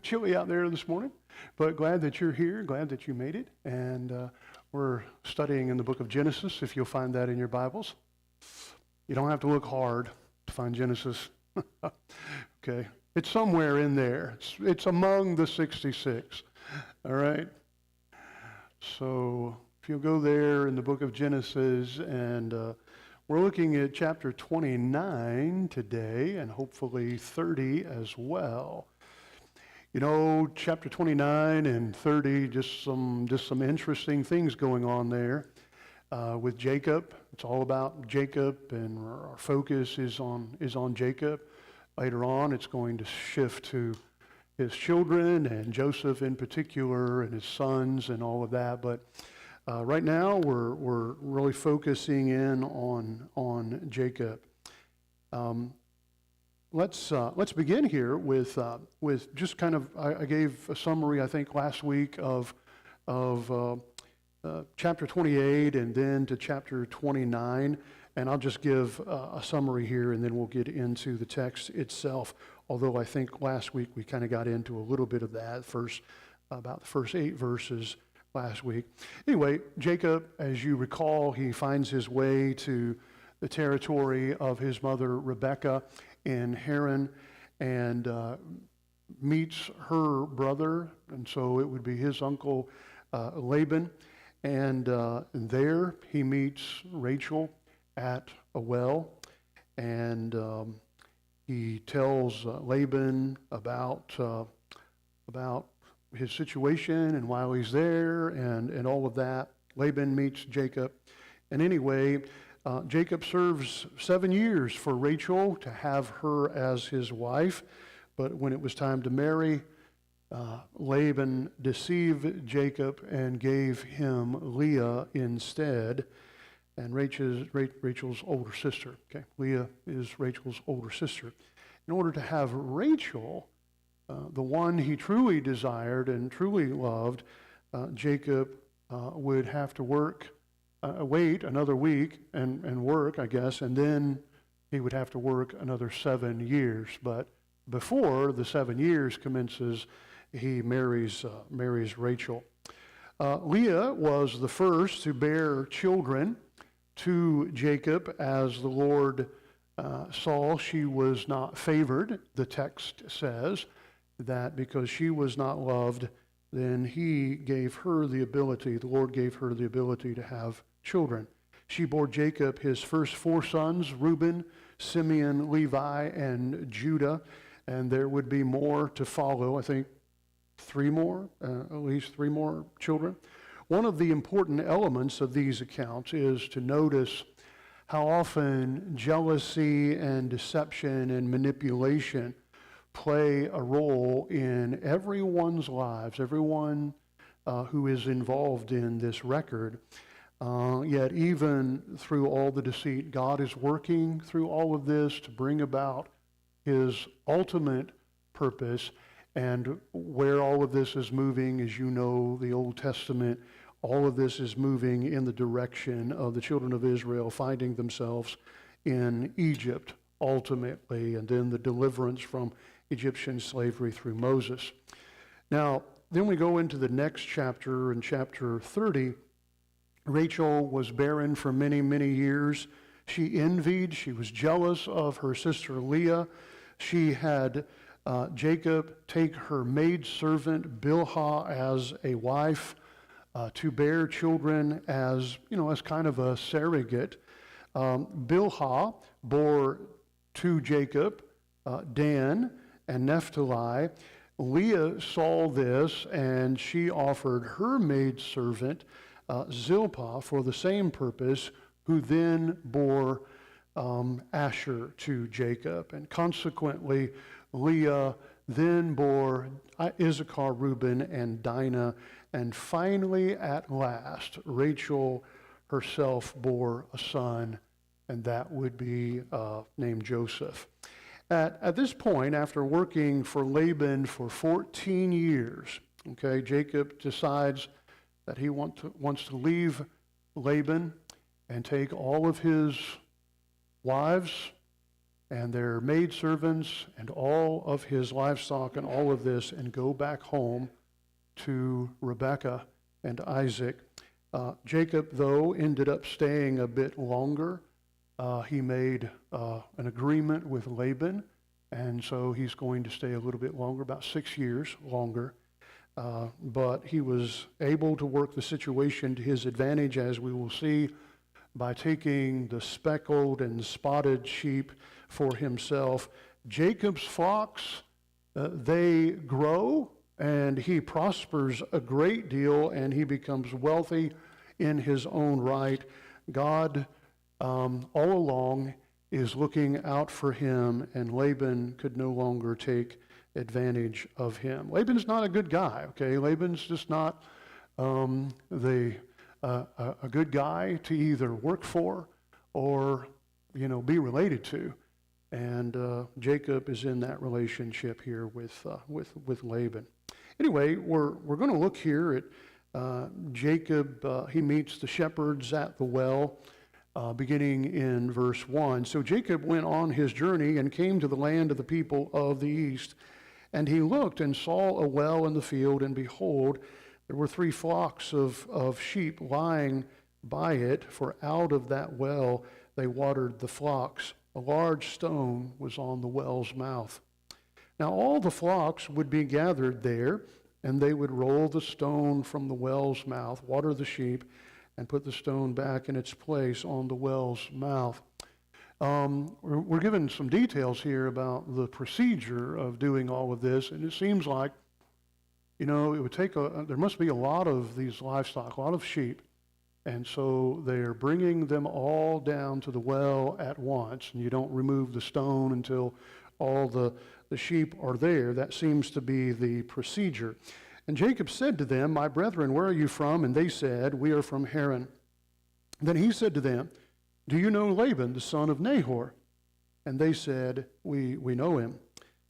Chilly out there this morning, but glad that you're here, glad that you made it. And we're studying in the book of Genesis, if you'll find that in your Bibles. You don't have to look hard to find Genesis. Okay, it's somewhere in there. It's among the 66. All right. So if you'll go there in the book of Genesis, and we're looking at chapter 29 today, and hopefully 30 as well. You know, chapter 29 and 30, just some interesting things going on there with Jacob. It's all about Jacob, and our focus is on Jacob. Later on, it's going to shift to his children and Joseph in particular, and his sons and all of that. But right now, we're really focusing in on Jacob. Let's begin here with just kind of, I gave a summary, I think, last week of chapter 28 and then to chapter 29, and I'll just give a summary here, and then we'll get into the text itself, although I think last week we kind of got into a little bit of that, about the first 8 verses last week. Anyway, Jacob, as you recall, he finds his way to the territory of his mother Rebekah in Haran, and meets her brother, and so it would be his uncle Laban, and there he meets Rachel at a well, and he tells Laban about his situation and while he's there and all of that. Laban meets Jacob, and anyway, Jacob serves 7 years for Rachel to have her as his wife, but when it was time to marry, Laban deceived Jacob and gave him Leah instead, and Rachel's older sister. Okay, Leah is Rachel's older sister. In order to have Rachel, the one he truly desired and truly loved, Jacob would have to wait another week and work, I guess, and then he would have to work another 7 years. But before the 7 years commences, he marries Rachel. Leah was the first to bear children to Jacob. As the Lord saw she was not favored, the text says that because she was not loved, then he gave her the ability, the Lord gave her the ability to have children. She bore Jacob his first 4 sons, Reuben, Simeon, Levi, and Judah, and there would be more to follow, I think 3 more, at least 3 more children. One of the important elements of these accounts is to notice how often jealousy and deception and manipulation play a role in everyone's lives, everyone who is involved in this record. Yet even through all the deceit, God is working through all of this to bring about his ultimate purpose. And where all of this is moving, as you know, the Old Testament, all of this is moving in the direction of the children of Israel finding themselves in Egypt ultimately, and then the deliverance from Egyptian slavery through Moses. Now, then we go into the next chapter, in chapter 30. Rachel was barren for many, many years. She envied, she was jealous of her sister Leah. She had Jacob take her maidservant Bilhah as a wife to bear children as kind of a surrogate. Bilhah bore to Jacob Dan and Naphtali. Leah saw this, and she offered her maidservant Zilpah for the same purpose, who then bore Asher to Jacob. And consequently, Leah then bore Issachar, Reuben, and Dinah. And finally, at last, Rachel herself bore a son, and that would be named Joseph. At this point, after working for Laban for 14 years, Jacob decides that he wants to leave Laban and take all of his wives and their maidservants and all of his livestock and all of this and go back home to Rebekah and Isaac. Jacob, though, ended up staying a bit longer. He made an agreement with Laban, and so he's going to stay a little bit longer, about 6 years longer. But he was able to work the situation to his advantage, as we will see, by taking the speckled and spotted sheep for himself. Jacob's flocks, they grow, and he prospers a great deal, and he becomes wealthy in his own right. God, all along, is looking out for him, and Laban could no longer take advantage of him. Laban's not a good guy, okay? Laban's just not a good guy to either work for or, be related to. And Jacob is in that relationship here with Laban. Anyway, we're going to look here at Jacob. He meets the shepherds at the well, beginning in verse 1. So Jacob went on his journey and came to the land of the people of the east. And he looked and saw a well in the field, and behold, there were 3 flocks of sheep lying by it, for out of that well they watered the flocks. A large stone was on the well's mouth. Now all the flocks would be gathered there, and they would roll the stone from the well's mouth, water the sheep, and put the stone back in its place on the well's mouth. We're given some details here about the procedure of doing all of this, and it seems like, it would take there must be a lot of these livestock, a lot of sheep, and so they're bringing them all down to the well at once, and you don't remove the stone until all the sheep are there. That seems to be the procedure. And Jacob said to them, "My brethren, where are you from?" And they said, "We are from Haran." Then he said to them, "Do you know Laban, the son of Nahor?" And they said, We know him.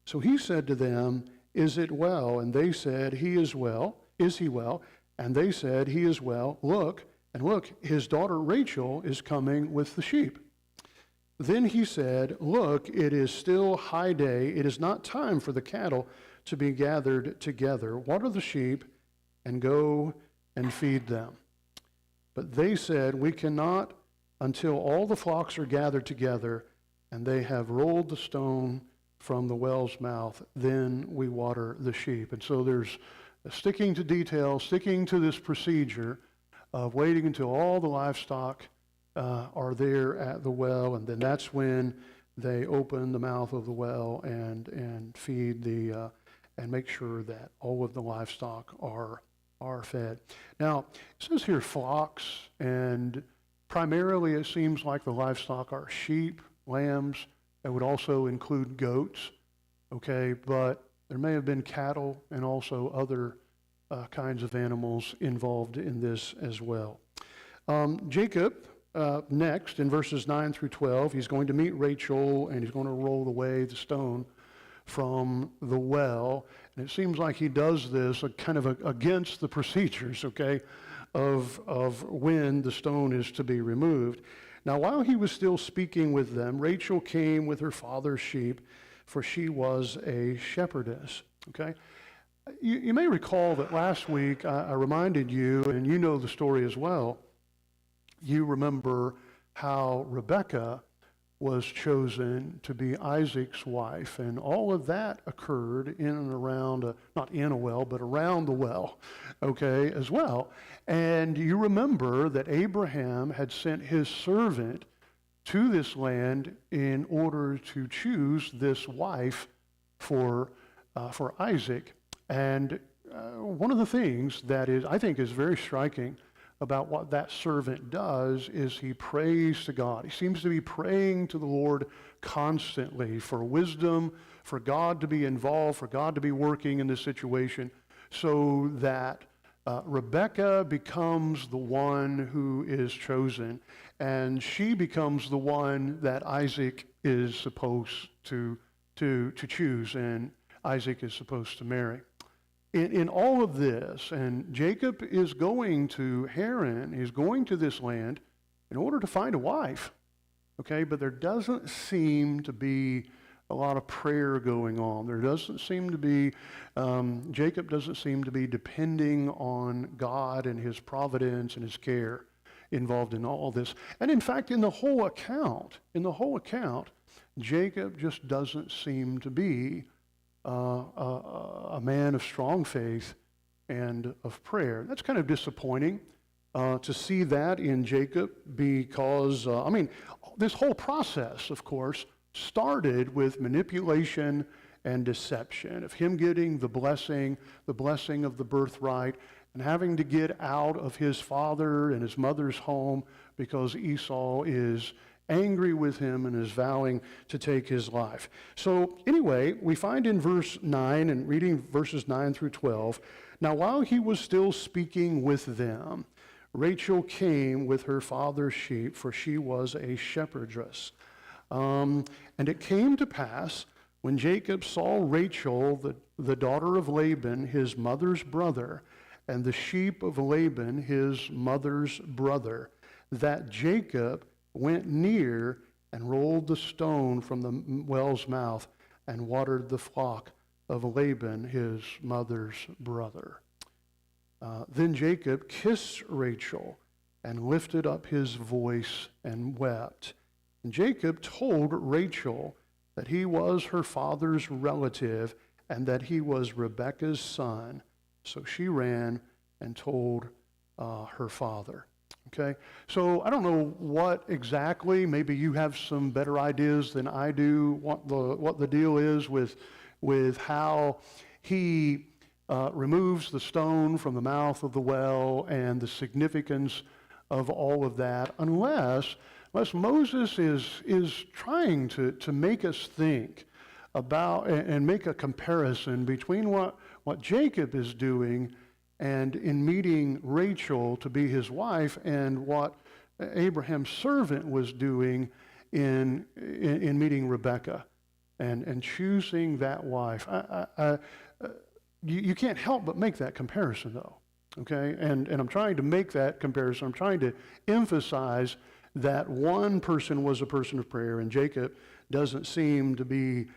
So he said to them, "Is it well?" And they said, "He is well." "Is he well?" And they said, "He is well. Look, his daughter Rachel is coming with the sheep." Then he said, look, it is still high day. It is not time for the cattle to be gathered together. Water the sheep and go and feed them. But they said, we cannot until all the flocks are gathered together and they have rolled the stone from the well's mouth. Then we water the sheep. And so there's sticking to detail, sticking to this procedure of waiting until all the livestock are there at the well, and then that's when they open the mouth of the well and feed and make sure that all of the livestock are fed. Now, it says here flocks, and primarily it seems like the livestock are sheep, lambs. That would also include goats, okay? But there may have been cattle and also other kinds of animals involved in this as well. Jacob, next, in verses 9 through 12, he's going to meet Rachel, and he's going to roll away the stone from the well. And it seems like he does this kind of against the procedures, okay, of when the stone is to be removed. Now, while he was still speaking with them, Rachel came with her father's sheep, for she was a shepherdess, okay? You may recall that last week I reminded you, and you know the story as well, you remember how Rebekah was chosen to be Isaac's wife, and all of that occurred in and around, not in a well, but around the well, okay, as well. And you remember that Abraham had sent his servant to this land in order to choose this wife for Isaac. And one of the things that I think is very striking about what that servant does is he prays to God. He seems to be praying to the Lord constantly for wisdom, for God to be involved, for God to be working in this situation, so that Rebekah becomes the one who is chosen, and she becomes the one that Isaac is supposed to choose, and Isaac is supposed to marry. In all of this, and Jacob is going to Haran, he's going to this land in order to find a wife, okay? But there doesn't seem to be a lot of prayer going on. There doesn't seem to be, Jacob doesn't seem to be depending on God and his providence and his care involved in all this. And in fact, in the whole account, Jacob just doesn't seem to be a man of strong faith and of prayer. That's kind of disappointing to see that in Jacob, because, this whole process, of course, started with manipulation and deception, of him getting the blessing of the birthright, and having to get out of his father and his mother's home because Esau is angry with him and is vowing to take his life. So anyway, we find in verse 9, and reading verses 9 through 12, now while he was still speaking with them, Rachel came with her father's sheep, for she was a shepherdess. And it came to pass, when Jacob saw Rachel, the daughter of Laban, his mother's brother, and the sheep of Laban, his mother's brother, that Jacob went near and rolled the stone from the well's mouth and watered the flock of Laban, his mother's brother. Then Jacob kissed Rachel and lifted up his voice and wept. And Jacob told Rachel that he was her father's relative and that he was Rebekah's son. So she ran and told her father. Okay, so I don't know what exactly, maybe you have some better ideas than I do, what the deal is with how he removes the stone from the mouth of the well and the significance of all of that, unless Moses is trying to make us think about and make a comparison between what Jacob is doing and in meeting Rachel to be his wife, and what Abraham's servant was doing in meeting Rebekah and choosing that wife. You can't help but make that comparison, though, okay? And I'm trying to make that comparison. I'm trying to emphasize that one person was a person of prayer, and Jacob doesn't seem to be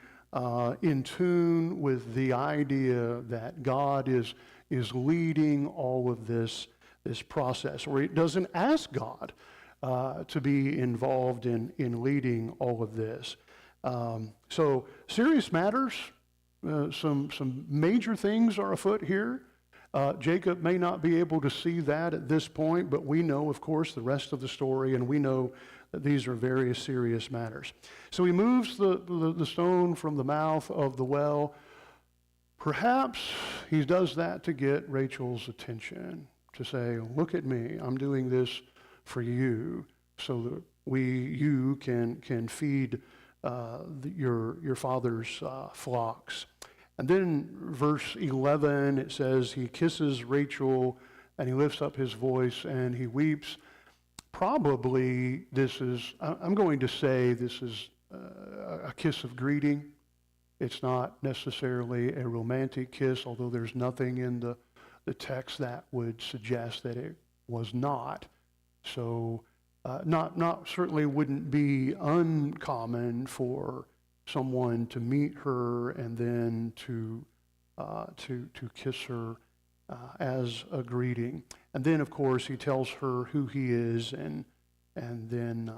in tune with the idea that God is leading all of this process, or he doesn't ask God to be involved in leading all of this. So serious matters, some major things are afoot here. Jacob may not be able to see that at this point, but we know, of course, the rest of the story, and we know that these are very serious matters. So he moves the stone from the mouth of the well. Perhaps he does that to get Rachel's attention, to say, look at me, I'm doing this for you, so that you can feed your father's flocks. And then verse 11, it says, he kisses Rachel and he lifts up his voice and he weeps. Probably I'm going to say this is a kiss of greeting. It's not necessarily a romantic kiss, although there's nothing in the text that would suggest that it was not. So not certainly wouldn't be uncommon for someone to meet her and then to kiss her as a greeting. And then, of course, he tells her who he is, and then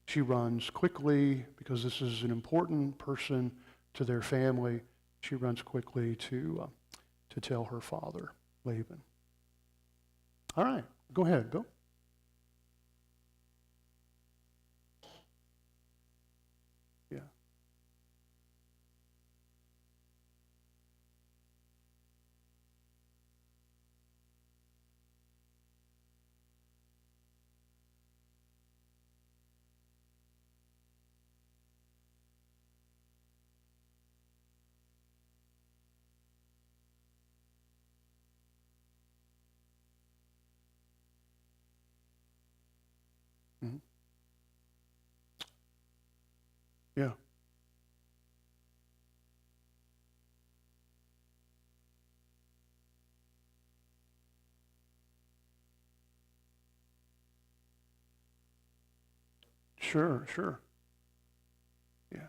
she runs quickly, because this is an important person to their family. She runs quickly to tell her father, Laban. All right, go ahead, Bill. Yeah. Mhm. Yeah. Sure, sure. Yeah.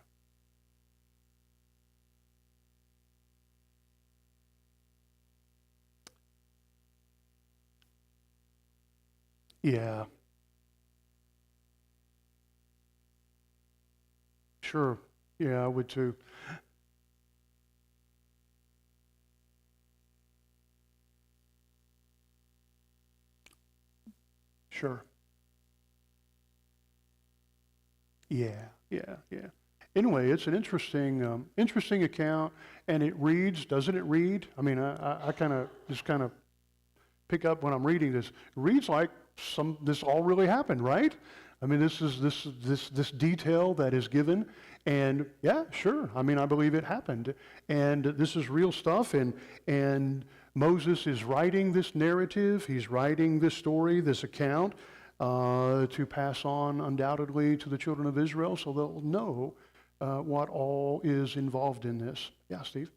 Yeah. Sure. Yeah, I would too. Sure. Yeah, yeah, yeah. Anyway, it's an interesting account, and it reads, doesn't it read? I mean, I kind of just kind of pick up when I'm reading this. It reads like this all really happened, right? I mean, this detail that is given, and yeah, sure. I mean, I believe it happened, and this is real stuff, and Moses is writing this narrative. He's writing this story, this account, to pass on undoubtedly to the children of Israel, so they'll know what all is involved in this. Yeah, Steve.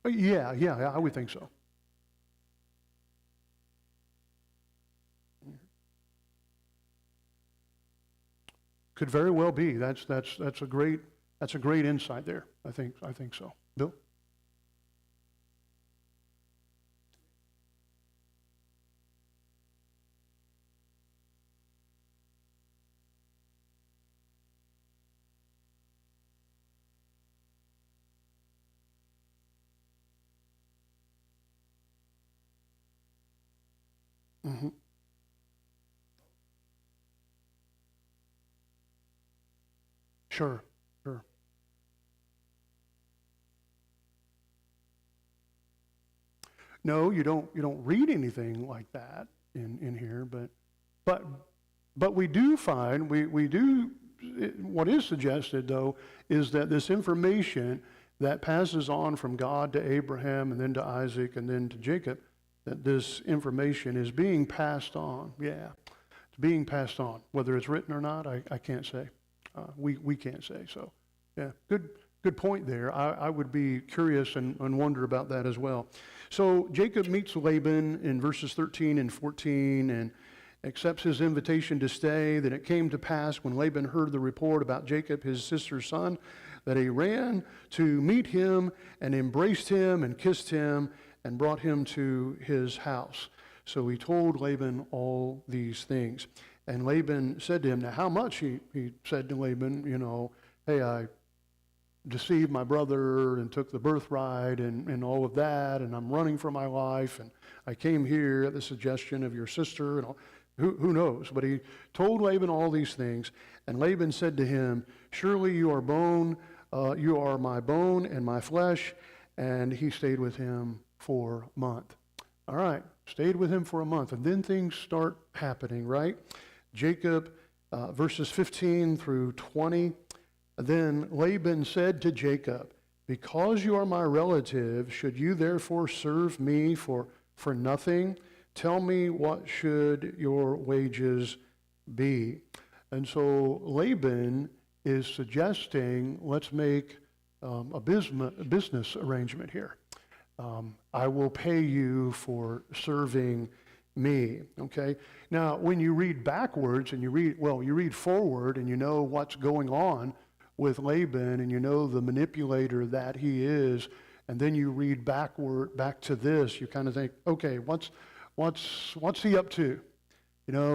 Yeah, I would think so. Could very well be. That's a great insight there. I think so. Bill? Hmm. Sure, sure. No, you don't read anything like that in here, but but we do find we do what is suggested though is that this information that passes on from God to Abraham and then to Isaac and then to Jacob, that this information is being passed on. Yeah, it's being passed on. Whether it's written or not, I can't say. We can't say. So, yeah, good point there. I would be curious and wonder about that as well. So Jacob meets Laban in verses 13 and 14, accepts his invitation to stay. Then it came to pass when Laban heard the report about Jacob, his sister's son, that he ran to meet him and embraced him and kissed him and brought him to his house. So he told Laban all these things. And Laban said to him, now how much? He said to Laban, hey, I deceived my brother and took the birthright and all of that, and I'm running for my life, and I came here at the suggestion of your sister, and all. Who knows? But he told Laban all these things, and Laban said to him, surely you are my bone and my flesh, and he stayed with him for a month. All right, stayed with him for a month, and then things start happening, right? Jacob, verses 15 through 20, then Laban said to Jacob, because you are my relative, should you therefore serve me for nothing? Tell me, what should your wages be? And so Laban is suggesting, let's make a business arrangement here. I will pay you for serving me, okay? Now, when you read backwards and you read forward and you know what's going on with Laban and you know the manipulator that he is, and then you read back to this, you kind of think, okay, what's he up to?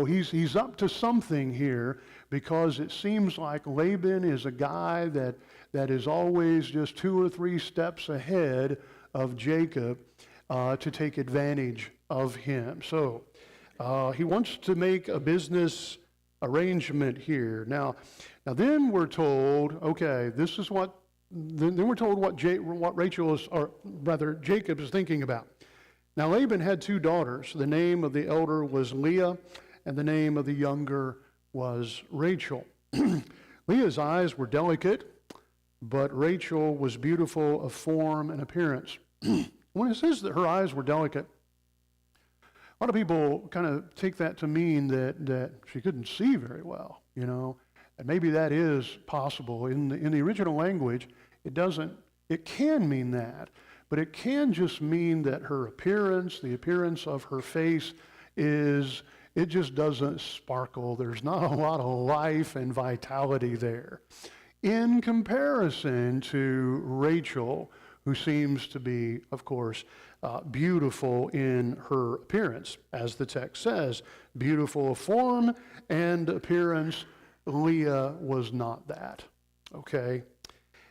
He's up to something here, because it seems like Laban is a guy that is always just 2 or 3 steps ahead of Jacob to take advantage of him. So he wants to make a business arrangement here. Now then we're told, okay, this is what. Then we're told what Jacob is thinking about. Now Laban had 2 daughters. The name of the elder was Leah, and the name of the younger was Rachel. Leah's eyes were delicate, but Rachel was beautiful of form and appearance. When it says that her eyes were delicate, a lot of people kind of take that to mean that she couldn't see very well, and maybe that is possible. In the original language, it can mean that. But it can just mean that her appearance, the appearance of her face, it just doesn't sparkle. There's not a lot of life and vitality there. In comparison to Rachel, who seems to be, of course, beautiful in her appearance. As the text says, beautiful of form and appearance. Leah was not that, okay?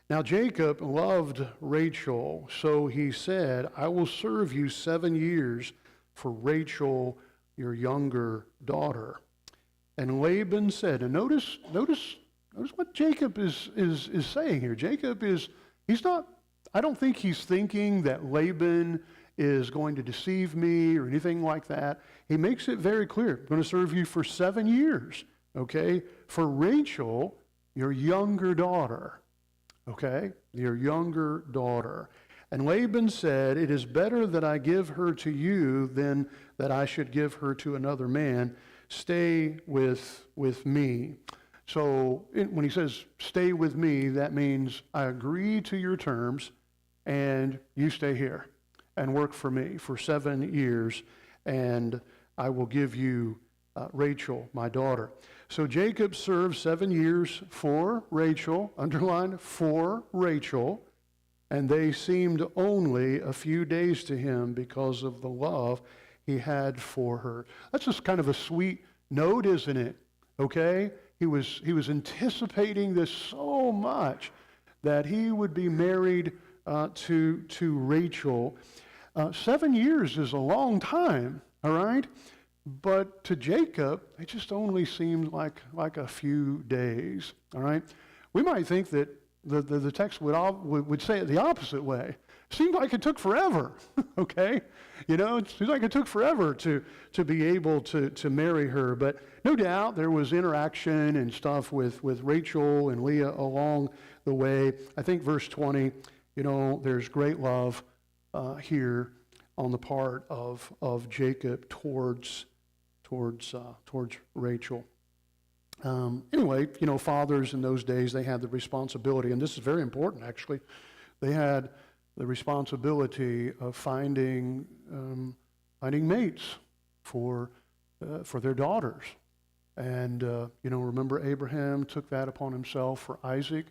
Now Jacob loved Rachel, so he said, I will serve you 7 years for Rachel, your younger daughter. And Laban said, and notice what Jacob is saying here. I don't think he's thinking that Laban is going to deceive me or anything like that. He makes it very clear, I'm going to serve you for 7 years, okay? For Rachel, your younger daughter. Okay, your younger daughter. And Laban said, it is better that I give her to you than that I should give her to another man. Stay with me. So when he says stay with me, that means I agree to your terms and you stay here and work for me for 7 years, and I will give you Rachel, my daughter. So Jacob served 7 years for Rachel, underline for Rachel, and they seemed only a few days to him because of the love he had for her. That's just kind of a sweet note, isn't it? Okay? He was anticipating this so much that he would be married to Rachel. 7 years is a long time, all right? But to Jacob, it just only seemed like a few days, all right? We might think that the text would say it the opposite way. It seemed like it took forever, okay? It seems like it took forever to be able to marry her. But no doubt there was interaction and stuff with Rachel and Leah along the way. I think verse 20, there's great love here on the part of Jacob towards Rachel. Anyway, fathers in those days, they had the responsibility, and this is very important actually, they had the responsibility of finding mates for for their daughters. And, remember Abraham took that upon himself for Isaac.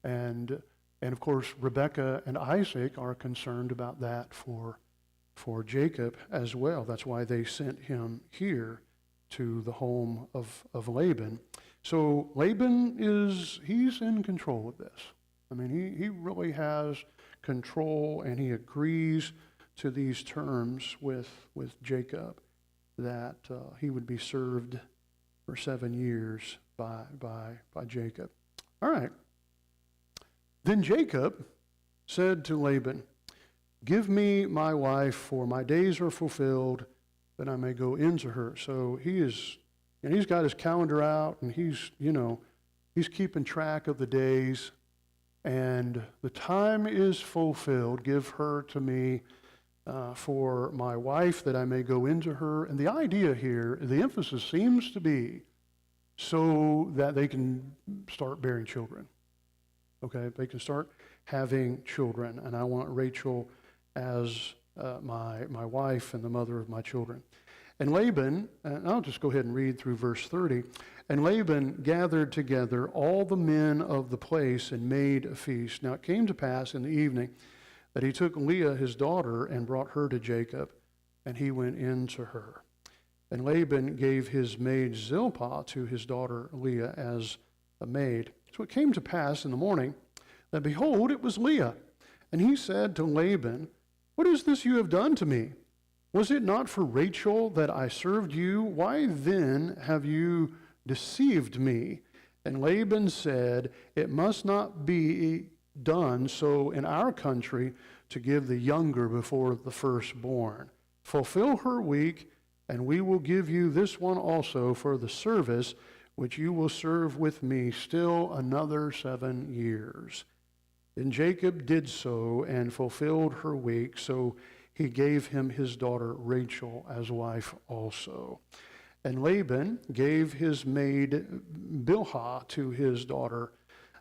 And of course, Rebekah and Isaac are concerned about that for Jacob as well. That's why they sent him here to the home of Laban. So Laban he's in control of this. I mean, he really has control, and he agrees to these terms with Jacob, that he would be served for 7 years by Jacob. All right. Then Jacob said to Laban, "Give me my wife, for my days are fulfilled, that I may go into her." So he's got his calendar out, and he's keeping track of the days. And the time is fulfilled. Give her to me for my wife, that I may go into her. And the idea here, the emphasis seems to be so that they can start bearing children. Okay, they can start having children. And I want Rachel as my wife and the mother of my children. And Laban, and I'll just go ahead and read through verse 30. And Laban gathered together all the men of the place and made a feast. Now it came to pass in the evening that he took Leah his daughter and brought her to Jacob, and he went in to her. And Laban gave his maid Zilpah to his daughter Leah as a maid. So it came to pass in the morning that, behold, it was Leah. And he said to Laban, "What is this you have done to me? Was it not for Rachel that I served you? Why then have you deceived me?" And Laban said, "It must not be done so in our country, to give the younger before the firstborn. Fulfill her week, and we will give you this one also for the service which you will serve with me still another 7 years." And Jacob did so and fulfilled her week, so he gave him his daughter Rachel as wife also. And Laban gave his maid Bilhah to his daughter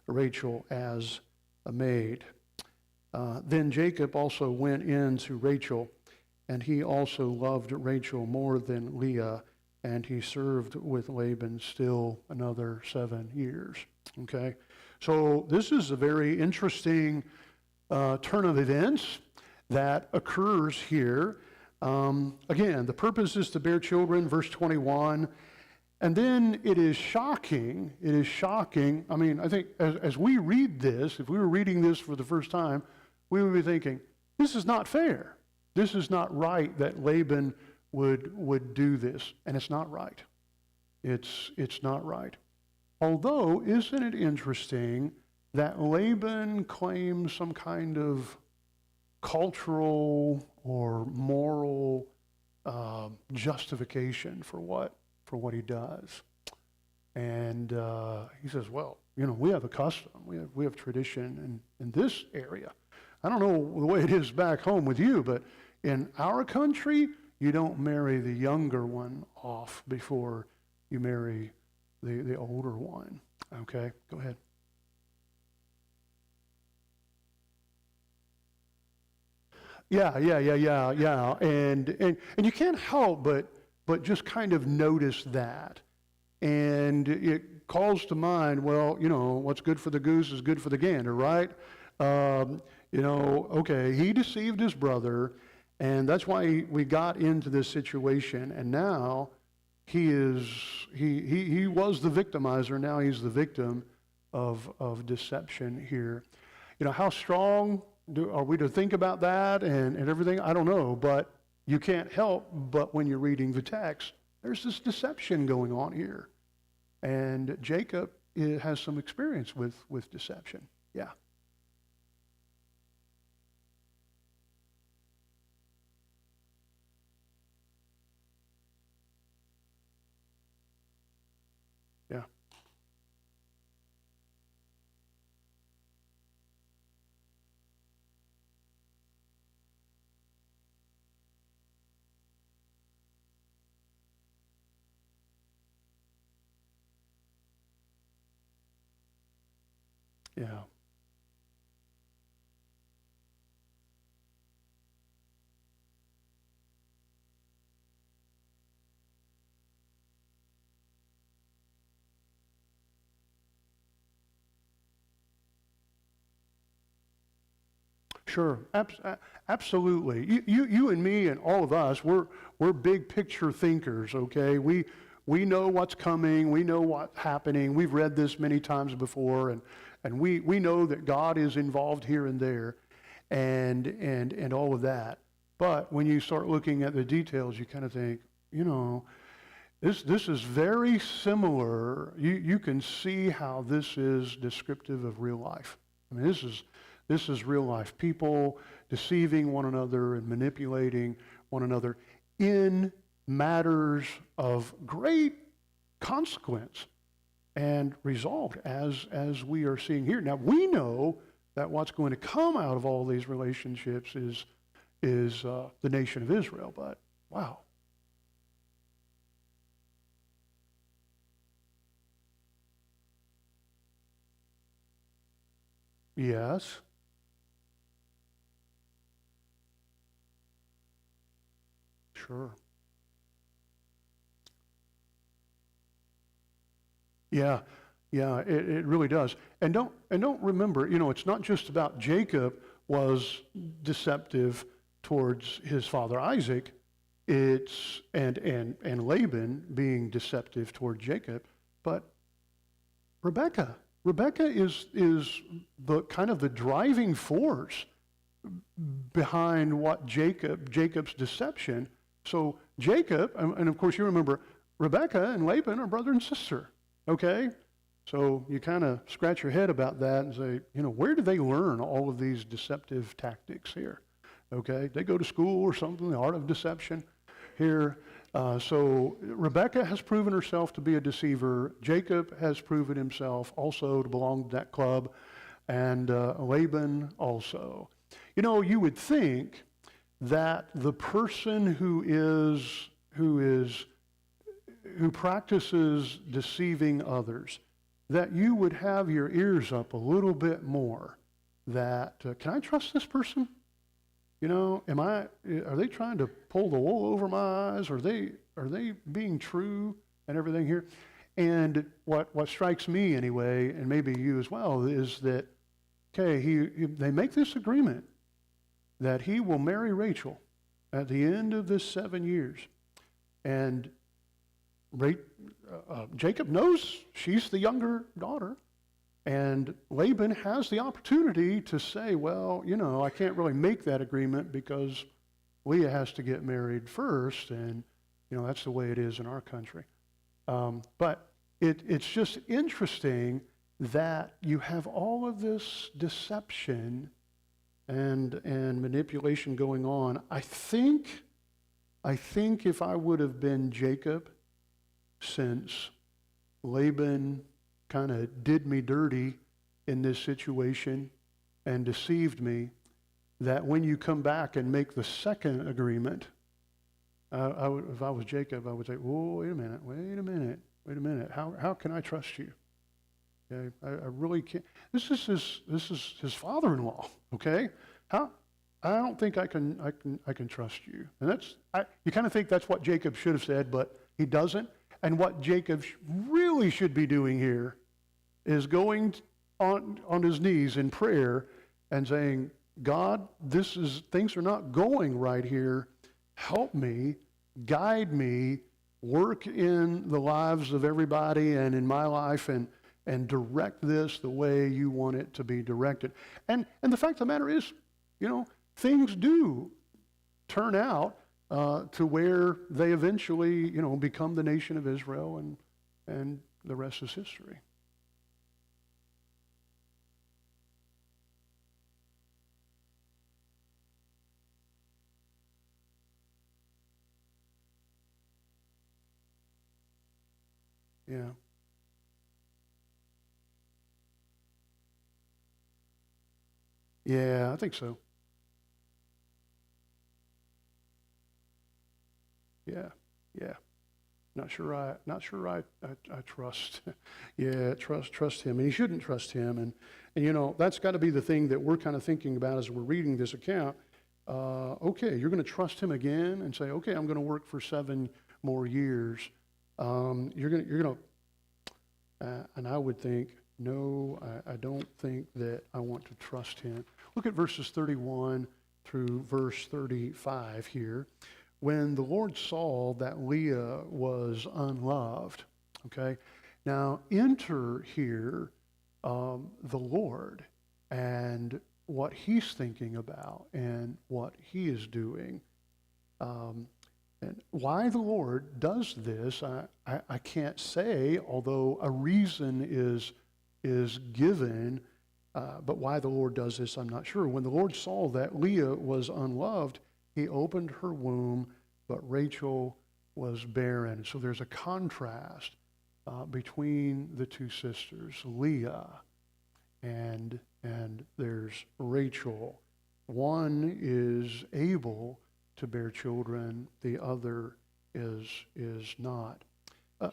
Rachel as a maid. Then Jacob also went in to Rachel, and he also loved Rachel more than Leah, and he served with Laban still another 7 years. Okay, so this is a very interesting turn of events that occurs here. Again, the purpose is to bear children, verse 21. And then it is shocking. I mean, I think as we read this, if we were reading this for the first time, we would be thinking, this is not fair. This is not right that Laban would do this. And it's not right. It's not right. Although, isn't it interesting that Laban claims some kind of cultural or moral justification for what he does? And he says, well, we have a custom, we have tradition in this area. I don't know the way it is back home with you, but in our country, you don't marry the younger one off before you marry the older one. Okay, go ahead. Yeah. And you can't help but just kind of notice that. And it calls to mind, well, what's good for the goose is good for the gander, right? Okay, he deceived his brother, and that's why we got into this situation. And now he was the victimizer. Now he's the victim of deception here. How strong are we to think about that and everything? I don't know, but you can't help but when you're reading the text, there's this deception going on here. And Jacob has some experience with deception. Yeah. Yeah. Yeah. Sure, absolutely. You and me and all of us, we're big picture thinkers, okay? We know what's coming, we know what's happening. We've read this many times before, and we know that God is involved here and there, and all of that. But when you start looking at the details, you kind of think, you know, this is very similar. You can see how this is descriptive of real life. I mean, this is real life. People deceiving one another and manipulating one another in matters of great consequence and resolved as we are seeing here. Now, we know that what's going to come out of all these relationships is the nation of Israel, but wow. Yes. Sure. Yeah, yeah, it really does. And don't remember, you know, it's not just about Jacob was deceptive towards his father Isaac. It's and Laban being deceptive toward Jacob, but Rebecca. Rebecca is the kind of the driving force behind what Jacob's deception. So Jacob, and of course you remember, Rebecca and Laban are brother and sister, okay? So you kind of scratch your head about that and say, you know, where did they learn all of these deceptive tactics here? Okay, they go to school or something, the art of deception here. So Rebecca has proven herself to be a deceiver. Jacob has proven himself also to belong to that club, and Laban also. You know, you would think that the person who practices deceiving others, that you would have your ears up a little bit more. That can I trust this person? You know, are they trying to pull the wool over my eyes? Are they being true and everything here? And what strikes me anyway, and maybe you as well, is that, okay, they make this agreement that he will marry Rachel at the end of this 7 years. And Jacob knows she's the younger daughter. And Laban has the opportunity to say, well, you know, I can't really make that agreement because Leah has to get married first, and, you know, that's the way it is in our country. But it's just interesting that you have all of this deception and manipulation going on. I think if I would have been Jacob, since Laban kind of did me dirty in this situation and deceived me, that when you come back and make the second agreement, if I was Jacob, I would say, whoa, wait a minute. How can I trust you? Okay, I really can't. This is his father-in-law. Okay, I don't think I can trust you. And you kind of think that's what Jacob should have said, but he doesn't. And what Jacob really should be doing here is going on his knees in prayer and saying, God, things are not going right here. Help me, guide me, work in the lives of everybody and in my life, and direct this the way you want it to be directed. And the fact of the matter is, you know, things do turn out to where they eventually, you know, become the nation of Israel, and the rest is history. Yeah. Yeah, I think so. Yeah. Yeah. Not sure I trust. Yeah, trust him. And he shouldn't trust him. And you know, that's got to be the thing that we're kind of thinking about as we're reading this account. Okay, you're going to trust him again and say, okay, I'm going to work for 7 more years. You're going to, and I would think, No, I don't think that I want to trust him. Look at verses 31 through verse 35 here. When the Lord saw that Leah was unloved, okay? Now, enter here the Lord and what he's thinking about and what he is doing. And why the Lord does this, I can't say, although a reason is given, but why the Lord does this, I'm not sure. When the Lord saw that Leah was unloved, he opened her womb, but Rachel was barren. So there's a contrast between the two sisters, Leah and there's Rachel. One is able to bear children, the other is not.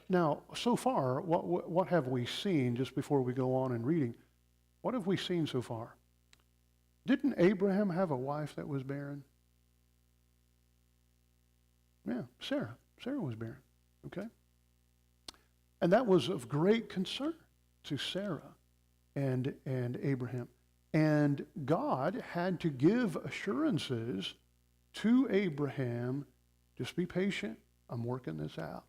Now, so far, what have we seen, just before we go on in reading, what have we seen so far? Didn't Abraham have a wife that was barren? Yeah, Sarah. Sarah was barren, okay? And that was of great concern to Sarah and Abraham. And God had to give assurances to Abraham, just be patient, I'm working this out.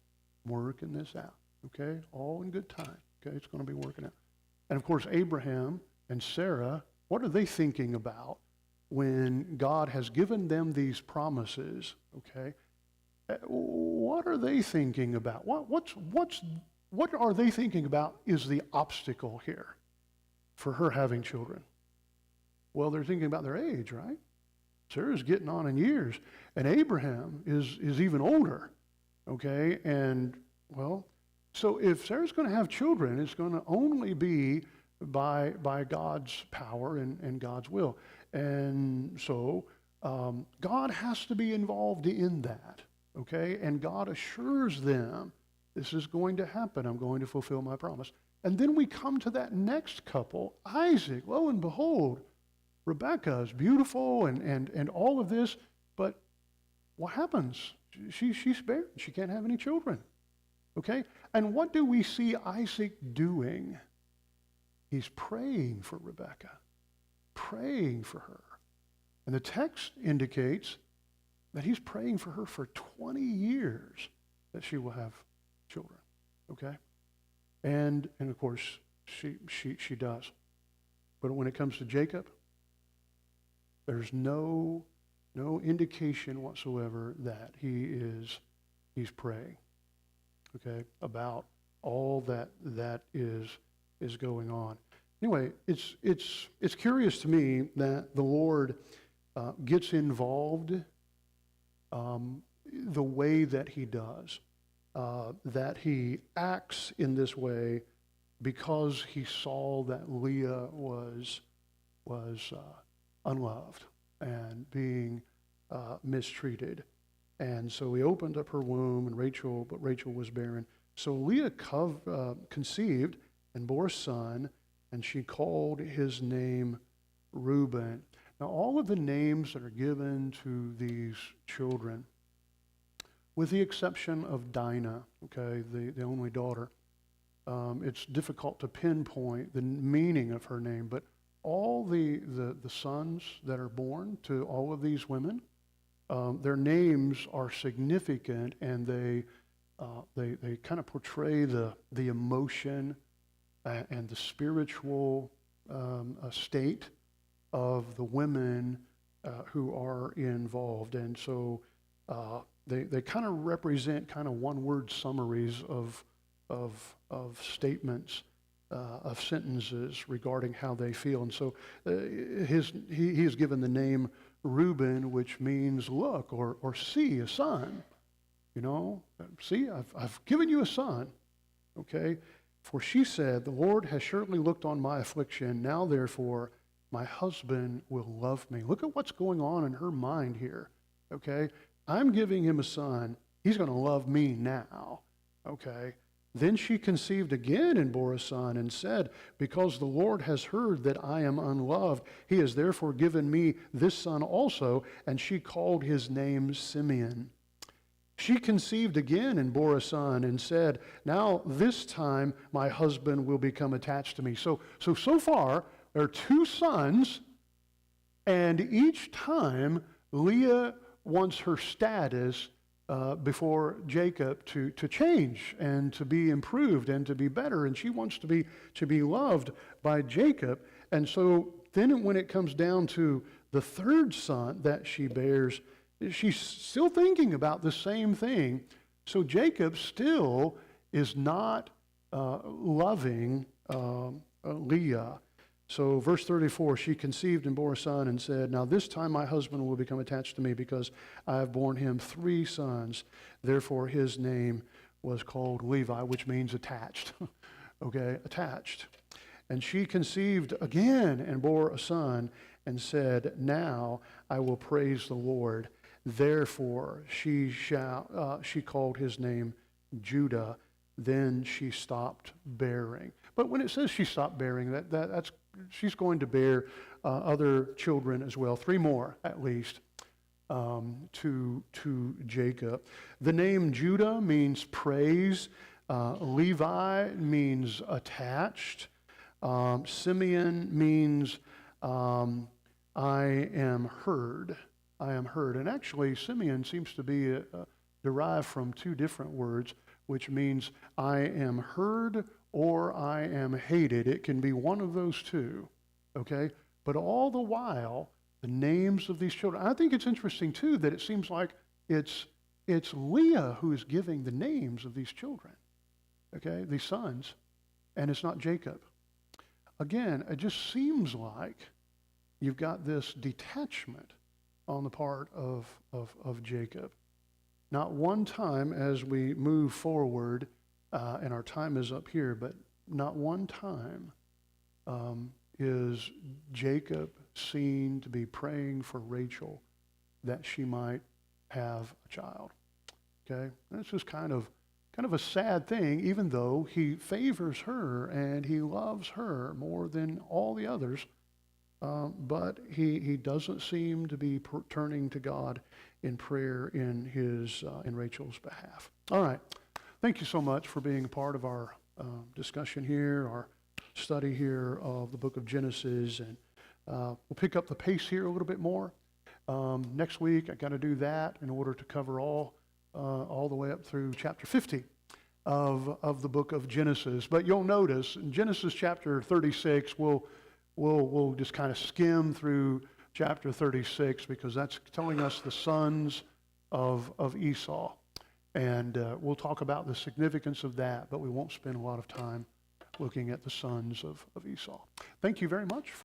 Working this out, okay? All in good time, okay? It's going to be working out. And of course, Abraham and Sarah, what are they thinking about when God has given them these promises, okay? What are they thinking about? What are they thinking about is the obstacle here for her having children? Well, they're thinking about their age, right? Sarah's getting on in years, and Abraham is even older. Okay, and well, so if Sarah's going to have children, it's going to only be by God's power and God's will. And so God has to be involved in that, okay? And God assures them, this is going to happen. I'm going to fulfill my promise. And then we come to that next couple, Isaac. Lo and behold, Rebekah is beautiful and all of this, but what happens? She's barren. She can't have any children. Okay? And what do we see Isaac doing? He's praying for Rebekah, praying for her. And the text indicates that he's praying for her for 20 years that she will have children. Okay? And of course, she does. But when it comes to Jacob, there's no indication whatsoever that he's praying, okay, about all that is going on. Anyway, it's curious to me that the Lord gets involved the way that he does, that he acts in this way because he saw that Leah was unloved and being mistreated. And so he opened up her womb, but Rachel was barren. So Leah conceived and bore a son, and she called his name Reuben. Now, all of the names that are given to these children, with the exception of Dinah, okay, the only daughter, it's difficult to pinpoint the meaning of her name, but all the sons that are born to all of these women, their names are significant, and they kind of portray the emotion and the spiritual state of the women who are involved. And so they kind of represent kind of one-word summaries of statements, of sentences regarding how they feel. And so he is given the name Reuben, which means look or see, a son. You know, see, I've given you a son, okay? For she said, the Lord has surely looked on my affliction. Now, therefore, my husband will love me. Look at what's going on in her mind here, okay? I'm giving him a son. He's going to love me now, okay? Then she conceived again and bore a son and said, because the Lord has heard that I am unloved, he has therefore given me this son also. And she called his name Simeon. She conceived again and bore a son and said, now this time my husband will become attached to me. So far, there are 2 sons, and each time Leah wants her status before Jacob to change and to be improved and to be better, and she wants to be loved by Jacob. And so then when it comes down to the 3rd son that she bears, she's still thinking about the same thing. So Jacob still is not loving Leah. So verse 34, she conceived and bore a son and said, now this time my husband will become attached to me because I have borne him 3 sons. Therefore his name was called Levi, which means attached. Okay, attached. And she conceived again and bore a son and said, now I will praise the Lord. Therefore she called his name Judah. Then she stopped bearing. But when it says she stopped bearing, that's she's going to bear other children as well, 3 more at least, to Jacob. The name Judah means praise. Levi means attached. Simeon means I am heard. I am heard. And actually, Simeon seems to be derived from 2 different words, which means I am heard or I am hated. It can be one of those 2, okay? But all the while, the names of these children, I think it's interesting too that it seems like it's Leah who is giving the names of these children, okay, these sons, and it's not Jacob. Again, it just seems like you've got this detachment on the part of Jacob. Not one time as we move forward, and our time is up here, but not one time is Jacob seen to be praying for Rachel that she might have a child. Okay? And it's just kind of a sad thing, even though he favors her and he loves her more than all the others. But he doesn't seem to be turning to God in prayer in Rachel's behalf. All right. Thank you so much for being a part of our discussion here, our study here of the book of Genesis. And we'll pick up the pace here a little bit more. Next week, I got to do that in order to cover all the way up through chapter 50 of the book of Genesis. But you'll notice in Genesis chapter 36, we'll just kind of skim through chapter 36 because that's telling us the sons of Esau. And we'll talk about the significance of that, but we won't spend a lot of time looking at the sons of Esau. Thank you very much.